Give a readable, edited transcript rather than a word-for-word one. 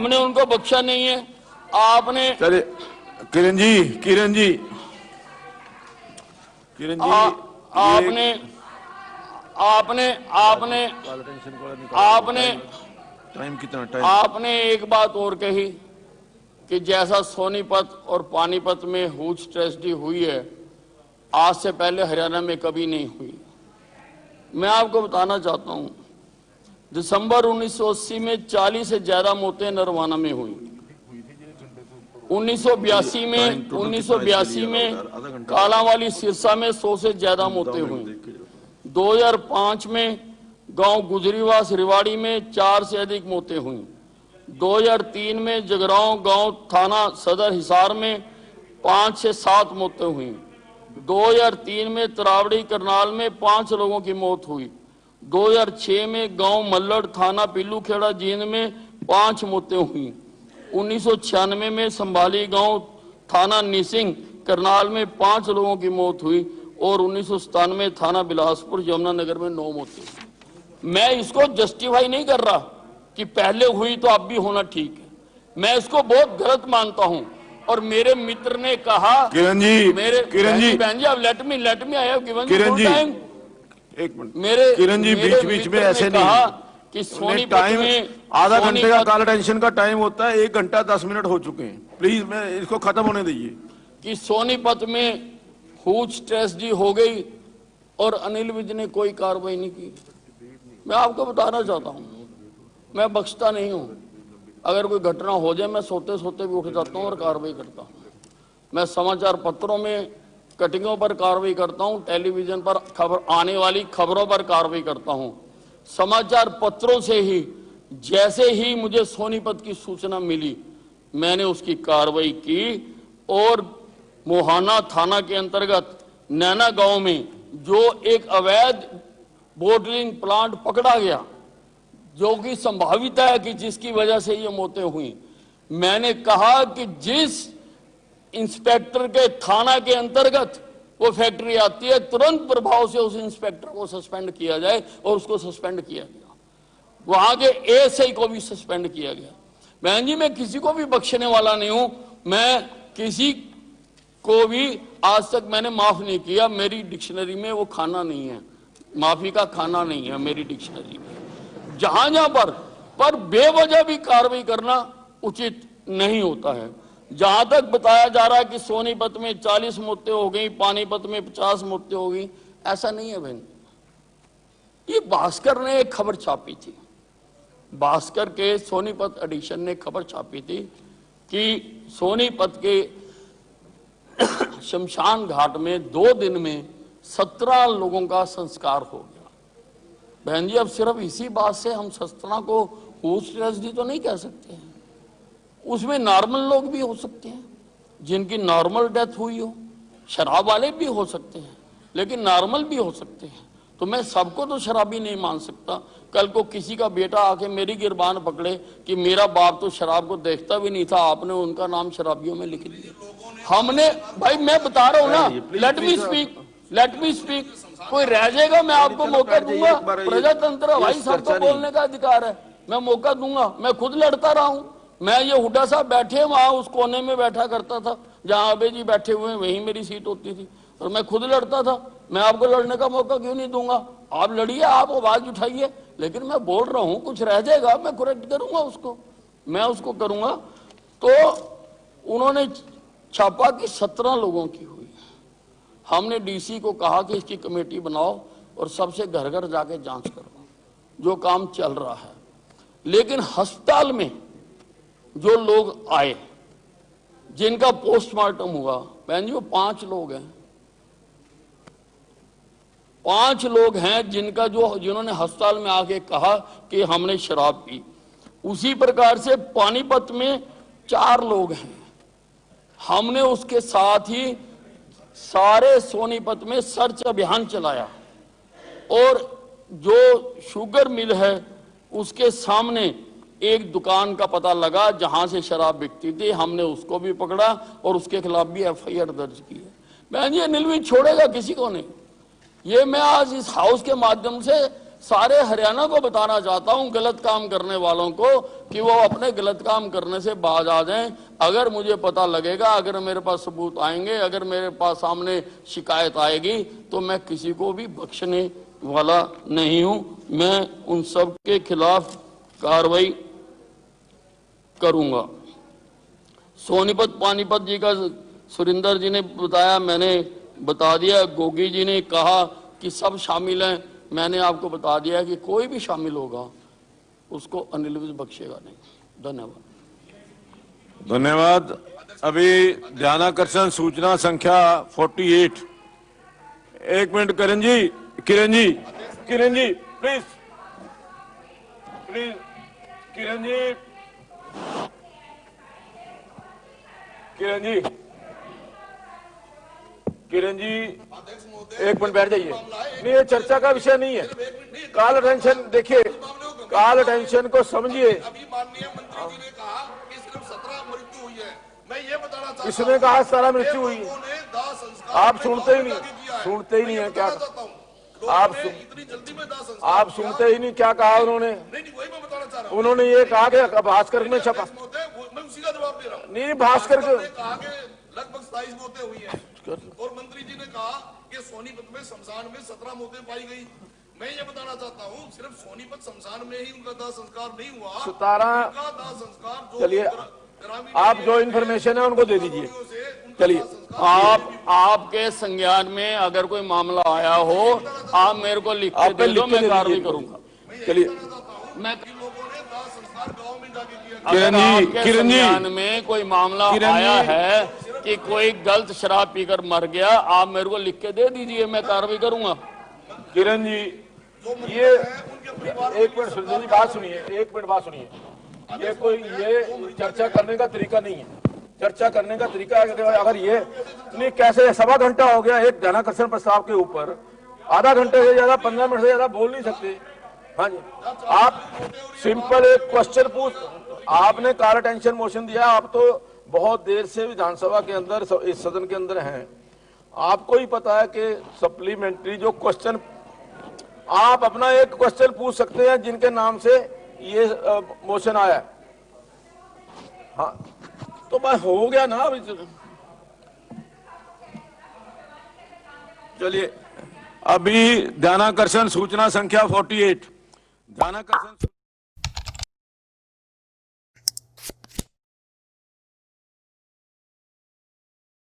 हमने उनको बख्शा नहीं है। आपने चलिए किरण जी आपने आपने आपने आपने टाइम कितना टाइम आपने एक बात और कही कि जैसा सोनीपत और पानीपत में हुज ट्रेजेडी हुई है, आज से पहले हरियाणा में कभी नहीं हुई। मैं आपको बताना चाहता हूं, दिसंबर 1980 में 40 से ज्यादा मौतें नरवाना में हुई। 1982 में कालांवाली सिरसा में 100 से ज्यादा मौतें हुई। 2005 में गांव गुजरीवास रिवाड़ी में 4 से अधिक मौतें हुई। 2003 में जगरांव गांव थाना सदर हिसार में 5 से 7 मौतें हुई। 2003 में तरावड़ी करनाल में 5 लोगों की मौत हुई। 2006 में गांव मल्लड़ थाना पिल्लूखेड़ा जींद में 5 मौतें हुई। 1996 में संभाली गांव थाना निसिंग करनाल में 5 लोगों की मौत हुई और 1997 थाना बिलासपुर यमुनानगर में 9 मौतें हुई। मैं इसको जस्टिफाई नहीं कर रहा कि पहले हुई तो अब भी होना ठीक है, मैं इसको बहुत गलत मानता हूं। और मेरे मित्र ने कहा, किरण जी बहन जी, अब let me I have given you time. एक मिनट मेरे किरण जी बीच में ऐसे कहा कि सोनीपत में आधा घंटे का कॉल अटेंशन का टाइम होता है, 1 घंटा 10 मिनट हो चुके हैं। प्लीज मैं इसको खत्म होने दीजिए। कि सोनीपत में हुज ट्रेजेडी हो गई और अनिल विज ने कोई कार्रवाई नहीं की। मैं आपको बताना चाहता हूं, मैं बख्शता नहीं हूं। अगर कोई घटना हो जाए, मैं सोते सोते भी उठ जाता हूं और कार्रवाई करता हूं। मैं समाचार पत्रों में कटिंगों पर कार्रवाई करता हूं, टेलीविजन पर आने वाली खबरों पर कार्रवाई करता हूं। समाचार पत्रों से ही जैसे ही मुझे सोनीपत की सूचना मिली, मैंने उसकी कार्रवाई की और मोहाना थाना के अंतर्गत नैना गांव में जो एक अवैध बोटलिंग प्लांट पकड़ा गया, जो कि संभावित है कि जिसकी वजह से ये मौतें हुई, मैंने कहा कि जिस इंस्पेक्टर के थाना के अंतर्गत वो फैक्ट्री आती है, तुरंत प्रभाव से उस इंस्पेक्टर को सस्पेंड किया जाए और उसको सस्पेंड किया गया। वहां के एएसआई को भी सस्पेंड किया गया। बहन जी, मैं किसी को भी बख्शने वाला नहीं हूं। मैं किसी को भी आज तक मैंने माफ नहीं किया। मेरी डिक्शनरी में वो खाना नहीं है, माफी का खाना नहीं है मेरी डिक्शनरी में। जहां जहां पर बेवजह भी कार्रवाई करना उचित नहीं होता है। जहां तक बताया जा रहा है कि सोनीपत में 40 मौतें हो गई, पानीपत में 50 मौतें हो गई, ऐसा नहीं है बहन। ये भास्कर ने एक खबर छापी थी, भास्कर के सोनीपत एडिशन ने खबर छापी थी कि सोनीपत के शमशान घाट में 2 दिन में 17 लोगों का संस्कार हो गया। बहन जी, अब सिर्फ इसी बात से हम 17 को हुज ट्रेजेडी तो नहीं कह सकते हैं। उसमें नॉर्मल लोग भी हो सकते हैं, जिनकी नॉर्मल डेथ हुई हो। शराब वाले भी हो सकते हैं, लेकिन नॉर्मल भी हो सकते हैं। तो मैं सबको तो शराबी नहीं मान सकता। कल को किसी का बेटा आके मेरी गिरबान पकड़े कि मेरा बाप तो शराब को देखता भी नहीं था, आपने उनका नाम शराबियों में लिख दिया। हमने, भाई मैं बता रहा हूं ना, लेट मी स्पीक। कोई रह जाएगा, मैं आपको मौका दूंगा। प्रजातंत्र है भाई, सबको बोलने का अधिकार है, मैं मौका दूंगा। मैं खुद लड़ता रहा हूं। मैं ये हुड्डा साहब बैठे वहां उस कोने में बैठा करता था जहां अबे जी बैठे हुए हैं, वहीं मेरी सीट होती थी और मैं खुद लड़ता था। मैं आपको लड़ने का मौका क्यों नहीं दूंगा? आप लड़िए, आप आवाज उठाइए, लेकिन मैं बोल रहा हूं कुछ रह जाएगा मैं करेक्ट करूंगा उसको, मैं उसको करूंगा। तो उन्होंने छापा कि 17 लोगों की हुई। हमने डीसी को कहा कि इसकी कमेटी बनाओ और सबसे घर घर जाके जांच करो, जो काम चल रहा है। लेकिन अस्पताल में जो लोग आए, जिनका पोस्टमार्टम हुआ, बहन जी वो 5 लोग हैं। 5 लोग हैं जिन्होंने अस्पताल में आके कहा कि हमने शराब पी। उसी प्रकार से पानीपत में 4 लोग हैं। हमने उसके साथ ही सारे सोनीपत में सर्च अभियान चलाया और जो शुगर मिल है उसके सामने एक दुकान का पता लगा जहां से शराब बिकती थी। हमने उसको भी पकड़ा और उसके खिलाफ भी एफआईआर दर्ज की है। बहन जी, अनिल विज छोड़ेगा किसी को नहीं। ये मैं आज इस हाउस के माध्यम से सारे हरियाणा को बताना चाहता हूं, गलत काम करने वालों को, कि वो अपने गलत काम करने से बाज आ जाएं। अगर मुझे पता लगेगा, अगर मेरे पास सबूत आएंगे, अगर मेरे पास सामने शिकायत आएगी, तो मैं किसी को भी बख्शने वाला नहीं हूं। मैं उन सब के खिलाफ कार्रवाई करूंगा। सोनीपत पानीपत जी का सुरिंदर जी ने बताया, मैंने बता दिया। गोगी जी ने कहा कि सब शामिल हैं, मैंने आपको बता दिया कि कोई भी शामिल होगा उसको अनिल विज बख्शेगा नहीं। धन्यवाद। धन्यवाद। अभी ध्यानाकर्षण सूचना संख्या 48। एक minute Kiran ji, Kiran ji, Kiran ji please, please Kiran ji, Kiran ji, Kiran ji एक मिनट बैठ जाइए। नहीं, ये चर्चा का विषय नहीं है। काल अटेंशन देखिए, काल अटेंशन को समझिए। अभी माननीय मंत्री जी ने कहा कि सिर्फ 17 मृत्यु हुई है। मैं ये बताना चाहता हूं, इसने कहा 17 मृत्यु हुई। उन्होंने दाह संस्कार आप सुनते ही नहीं, सुनते ही नहीं है क्या आप इतनी जल्दी में दाह संस्कार आप सुनते ही नहीं क्या कहा उन्होंने। नहीं, वही मैं बताना चाह रहा हूं। उन्होंने ये कहा कि भास्कर में छपा, मैं उसी का जवाब दे रहा हूं। नहीं भास्कर को कहा कि लगभग 27 मौतें हुई हैं, और मंत्री जी ने कहा कि सोनीपत में शमशान में 17 मौतें पाई गई। मैं ये बताना चाहता हूँ, सिर्फ सोनीपत शमशान में ही उनका दाह संस्कार नहीं हुआ, 17 उनका दाह संस्कार जो चलिए आप जो इन्फॉर्मेशन है उनको दे दीजिए। चलिए आपके संज्ञान में अगर कोई मामला आया हो, आप मेरे को लिख के दे दो, मैं कार्रवाई करूंगा। चलिए मैं लोगों ने दाह संस्कार गाँव में जाके किया। अगर आपके संज्ञान में कोई मामला आया है कि कोई गलत शराब पीकर मर गया, आप मेरे को लिख के दे दीजिए, मैं कार्रवाई करूंगा। किरण जी, ये एक मिनट सुनिए जी, बात सुनिए, एक मिनट बात सुनिए। ये कोई ये चर्चा करने का तरीका नहीं है। चर्चा करने का तरीका अगर ये नहीं, कैसे 1.25 घंटा हो गया एक ध्यानाकर्षण प्रस्ताव के ऊपर, आधा घंटे से ज्यादा 15 मिनट से ज्यादा बोल नहीं सकते। हाँ जी, आप सिंपल एक क्वेश्चन पूछ, आपने काल अटेंशन मोशन दिया, आप तो बहुत देर से विधानसभा के अंदर, इस सदन के अंदर हैं, आपको ही पता है कि सप्लीमेंट्री जो क्वेश्चन, आप अपना एक क्वेश्चन पूछ सकते हैं जिनके नाम से ये मोशन आया है। हाँ तो बस हो गया ना अभी। चलिए अभी ध्यानाकर्षण सूचना संख्या 48, ध्यानाकर्षण